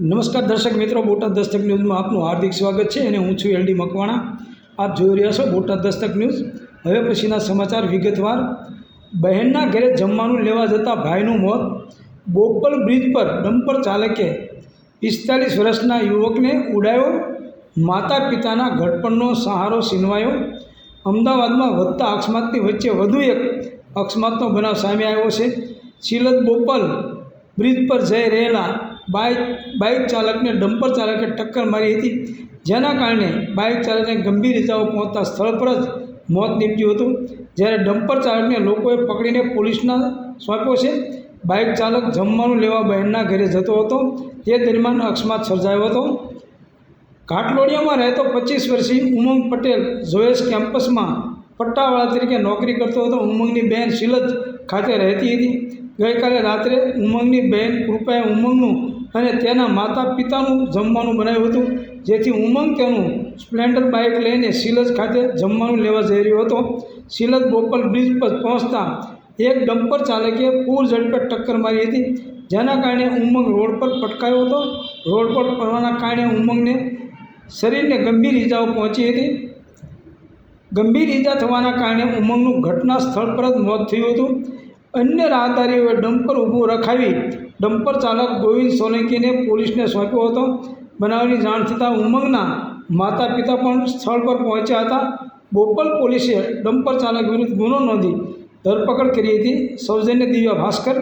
નમસ્કાર દર્શક મિત્રો, બોટાદ દસ્તક ન્યૂઝમાં આપનું હાર્દિક સ્વાગત છે અને હું છું એલડી મકવાણા। આપ જોઈ રહ્યા છો બોટાદ દસ્તક ન્યૂઝ। હવે પછીના સમાચાર વિગતવાર। બહેનના ઘરે જમવાનું લેવા જતા ભાઈનું મોત। બોપલ બ્રિજ પર ડમ્પર ચાલકે 45 વર્ષના યુવકને ઉડાવ્યો। માતા પિતાના ઘડપણનો સહારો છીનવાયો। અમદાવાદમાં વધતા અકસ્માતની વચ્ચે વધુ એક અકસ્માતનો બનાવ સામે આવ્યો છે। સિલદ બોપલ બ્રિજ પર જઈ રહેલા બાઇક ચાલકને ડમ્પર ચાલકે ટક્કર મારી હતી, જેના કારણે બાઇક ચાલકને ગંભીર ઇજાઓ પહોંચતા સ્થળ પર જ મોત નીપજ્યું હતું। જ્યારે ડમ્પર ચાલકને લોકોએ પકડીને પોલીસના સોંપ્યો છે। બાઇક ચાલક જમવાનું લેવા બહેનના ઘરે જતો હતો, તે દરમિયાન અકસ્માત સર્જાયો હતો। ઘાટલોડિયામાં રહેતો 25 વર્ષીય ઉમંગ પટેલ જોયેશ કેમ્પસમાં પટ્ટાવાળા તરીકે નોકરી કરતો હતો। ઉમંગની બહેન સિલદ ખાતે રહેતી હતી। ગઈકાલે રાત્રે ઉમંગની બહેન કૃપાએ ઉમંગનું અને તેના માતા પિતાનું જમવાનું બનાવ્યું હતું, જેથી ઉમંગ તેનું સ્પ્લેન્ડર બાઇક લઈને સિલદ ખાતે જમવાનું લેવા જઈ રહ્યો હતો। સિલદ બોપલ બ્રિજ પર પહોંચતા એક ડમ્પર ચાલકે પૂર ઝડપે ટક્કર મારી હતી, જેના કારણે ઉમંગ રોડ પર પટકાયો હતો। રોડ પર પડવાના કારણે ઉમંગને શરીરને ગંભીર ઇજાઓ પહોંચી હતી। ગંભીર ઇજા થવાના કારણે ઉમંગનું ઘટના સ્થળ પર જ મોત થયું હતું। અન્ય રાહદારીઓએ ડમ્પર ઊભું રખાવી ડમ્પર ચાલક ગોવિંદ સોલંકીને પોલીસને સોંપ્યો હતો। બનાવની જાણ થતાં ઉમંગના માતા પિતા પણ સ્થળ પર પહોંચ્યા હતા। બોપલ પોલીસે ડમ્પર ચાલક વિરુદ્ધ ગુનો નોંધી ધરપકડ કરી હતી। સૌજન્ય દિવ્યા ભાસ્કર,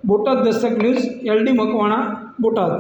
બોટાદ દસ્તક ન્યૂઝ, એલડી મકવાણા, બોટાદ।